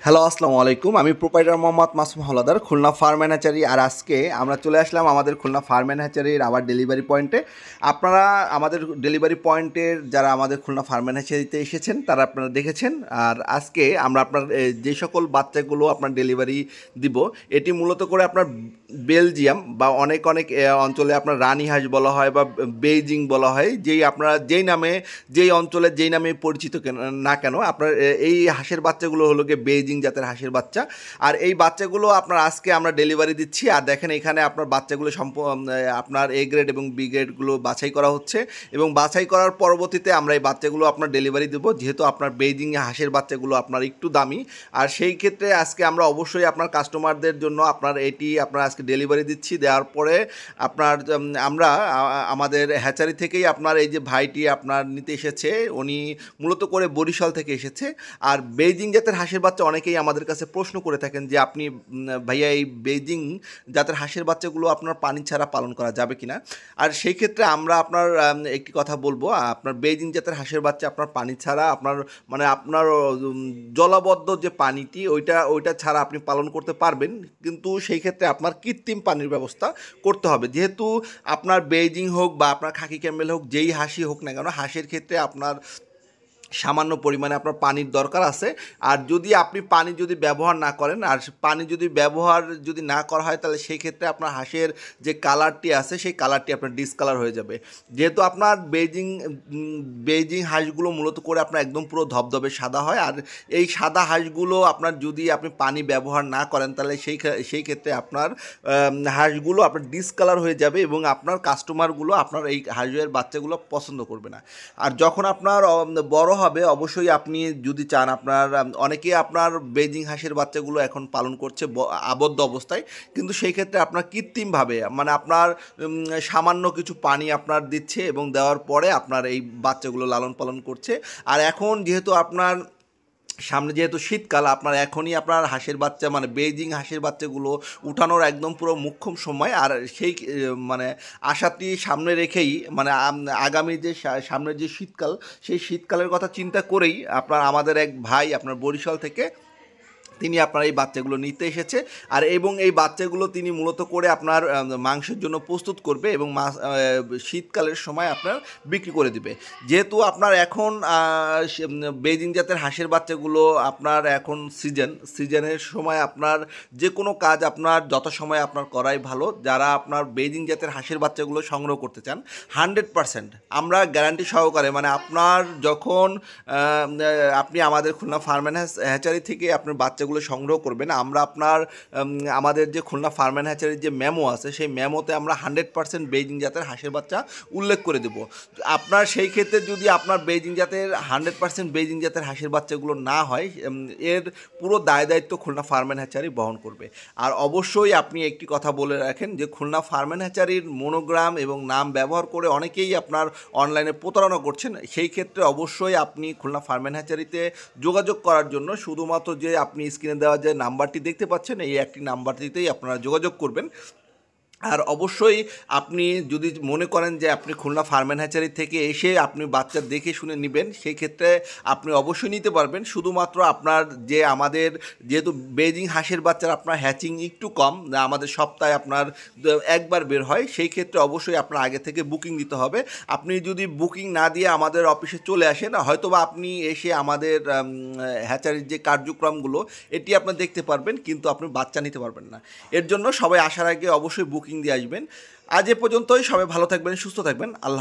Hello, আসসালামু আলাইকুম। আমি proprietor Mohammad Masum Howlader, Khulna farm and hatchery. আর আজকে আমরা চলে আসলাম আমাদের খুলনা ফার্ম অ্যান্ড হ্যাচারির আবার ডেলিভারি পয়েন্টে। আপনারা আমাদের ডেলিভারি পয়েন্টের যারা আমাদের খুলনা ফার্ম অ্যান্ড হ্যাচারিতে এসেছেন তারা আপনারা দেখেছেন। আর আজকে আমরা আপনার যে সকল বাচ্চাগুলো আপনার ডেলিভারি দিব, এটি মূলত করে আপনার বেলজিয়াম বা অনেক অনেক অঞ্চলে আপনার রানী হাঁস বলা হয় বা বেইজিং বলা হয়, আপনারা যেই অঞ্চলে যেই নামে পরিচিত না কেন, আপনার এই হাঁসের বাচ্চাগুলো হলো গিয়ে বেইজিং জাতের হাঁসের বাচ্চা। আর এই বাচ্চাগুলো আপনার আজকে আমরা ডেলিভারি দিচ্ছি। আর দেখেন এখানে আপনার বাচ্চাগুলো আপনার এ গ্রেড এবং বি গ্রেডগুলো বাছাই করা হচ্ছে, এবং বাছাই করার পরবর্তীতে আমরা এই বাচ্চাগুলো আপনার ডেলিভারি দেবো, যেহেতু আপনার বেইজিং হাঁসের বাচ্চাগুলো আপনার একটু দামি। আর সেই ক্ষেত্রে আজকে আমরা অবশ্যই আপনার কাস্টমারদের জন্য আপনার আজকে ডেলিভারি দিচ্ছি। দেওয়ার পরে আমরা আমাদের হ্যাচারি থেকেই আপনার এই যে ভাইটি আপনার নিতে এসেছে, উনি মূলত করে বরিশাল থেকে এসেছে। আর বেইজিং জাতের হাঁসের বাচ্চা অনেকেই আমাদের কাছে প্রশ্ন করে থাকেন যে আপনি ভাইয়া এই বেইজিং জাতের হাঁসের বাচ্চাগুলো আপনার পানি ছাড়া পালন করা যাবে কিনা। আর সেই ক্ষেত্রে আমরা আপনার একটি কথা বলবো, আপনার বেইজিং জাতের হাঁসের বাচ্চা আপনার পানি ছাড়া আপনার জলাবদ্ধ যে পানিটি ওইটা ছাড়া আপনি পালন করতে পারবেন, কিন্তু সেই ক্ষেত্রে আপনার কৃত্রিম পানির ব্যবস্থা করতে হবে। যেহেতু আপনার বেইজিং হোক বা আপনার খাকি ক্যামেল হোক, যেই হাঁসই হোক না কেন, হাঁসের ক্ষেত্রে আপনার সামান্য পরিমাণে আপনার পানির দরকার আছে। আর যদি আপনি পানি ব্যবহার না করেন, আর পানি ব্যবহার না করা হয়, তাহলে সেই ক্ষেত্রে আপনার হাঁসের যে কালারটি আছে সেই কালারটি আপনার ডিসকালার হয়ে যাবে। যেহেতু আপনার বেইজিং হাঁসগুলো মূলত করে আপনার একদম পুরো ধবধবে সাদা হয়। আর এই সাদা হাঁসগুলো আপনার যদি আপনি পানি ব্যবহার না করেন, তাহলে সেই ক্ষেত্রে আপনার হাঁসগুলো আপনার ডিসকালার হয়ে যাবে, এবং আপনার কাস্টমারগুলো আপনার এই হাঁসের বাচ্চাগুলো পছন্দ করবে না। আর যখন আপনার বড় হবে, অবশ্যই আপনি যদি চান, অনেকেই আপনার বেইজিং হাঁসের বাচ্চাগুলো এখন পালন করছে আবদ্ধ অবস্থায়, কিন্তু সেই ক্ষেত্রে আপনার কৃত্রিমভাবে আপনার সামান্য কিছু পানি আপনার দিচ্ছে, এবং দেওয়ার পরে আপনার এই বাচ্চাগুলো লালন পালন করছে। আর এখন সামনে যেহেতু শীতকাল, আপনার এখনই আপনার হাঁসের বাচ্চা বেইজিং হাঁসের বাচ্চাগুলো উঠানোর একদম পুরো মোক্ষম সময়। আর সেই আশাটি সামনে রেখেই আগামী যে সামনের যে শীতকাল, সেই শীতকালের কথা চিন্তা করেই আমাদের এক ভাই আপনার বরিশাল থেকে তিনি আপনার এই বাচ্চাগুলো নিতে এসেছে। আর এই বাচ্চাগুলো তিনি মূলত করে আপনার মাংসের জন্য প্রস্তুত করবে, এবং শীতকালের সময় আপনার বিক্রি করে দিবে। যেহেতু আপনার এখন বেইজিং জাতের হাঁসের বাচ্চাগুলো আপনার এখন সিজনের সময় আপনার যে কোনো কাজ আপনার যথাসময়ে আপনার করাই ভালো। যারা আপনার বেইজিং জাতের হাঁসের বাচ্চাগুলো সংগ্রহ করতে চান, 100% আমরা গ্যারান্টি সহকারে, আপনার যখন আপনি আমাদের খুলনা ফার্ম অ্যান্ড হ্যাচারি থেকে আপনার বাচ্চাগুলো সংগ্রহ করবেন, আমরা আমাদের যে খুলনা ফার্ম অ্যান্ড হ্যাচারির যে মেমো আছে, সেই মেমোতে আমরা 100% বেইজিং জাতের হাঁসের বাচ্চা উল্লেখ করে দেব। আপনার সেই ক্ষেত্রে যদি আপনার 100% বেইজিং জাতের হাঁসের বাচ্চাগুলো না হয়, এর পুরো দায়িত্ব খুলনা ফার্ম অ্যান্ড হ্যাচারি বহন করবে। আর অবশ্যই আপনি একটি কথা বলে রাখেন যে খুলনা ফার্ম অ্যান্ড হ্যাচারির মনোগ্রাম এবং নাম ব্যবহার করে অনেকেই আপনার অনলাইনে প্রতারণা করছেন। সেই ক্ষেত্রে অবশ্যই আপনি খুলনা ফার্ম অ্যান্ড হ্যাচারিতে যোগাযোগ করার জন্য শুধুমাত্র যে আপনি স্ক্রিনে দেওয়া যে নাম্বারটি দেখতে পাচ্ছেন, এই একটি নাম্বারটিতেই আপনারা যোগাযোগ করবেন। আর অবশ্যই আপনি যদি মনে করেন যে আপনি খুলনা ফার্ম অ্যান্ড হ্যাচারি থেকে এসে আপনি বাচ্চা দেখে শুনে নেবেন, সেই ক্ষেত্রে আপনি অবশ্যই নিতে পারবেন। শুধুমাত্র আপনার যেহেতু বেইজিং হাঁসের বাচ্চার আপনার হ্যাচিং একটু কম, আমাদের সপ্তাহে আপনার একবার বের হয়, সেই ক্ষেত্রে অবশ্যই আপনার আগে থেকে বুকিং দিতে হবে। আপনি যদি বুকিং না দিয়ে আমাদের অফিসে চলে আসেন, হয়তোবা আপনি এসে আমাদের হ্যাচারির যে কার্যক্রমগুলো এটি আপনি দেখতে পারবেন, কিন্তু আপনি বাচ্চা নিতে পারবেন না। এর জন্য সবাই আসার আগে অবশ্যই বুকিং দিয়ে আসবেন। আজ এ পর্যন্তই। সবাই ভালো থাকবেন, সুস্থ থাকবেন। আল্লাহ।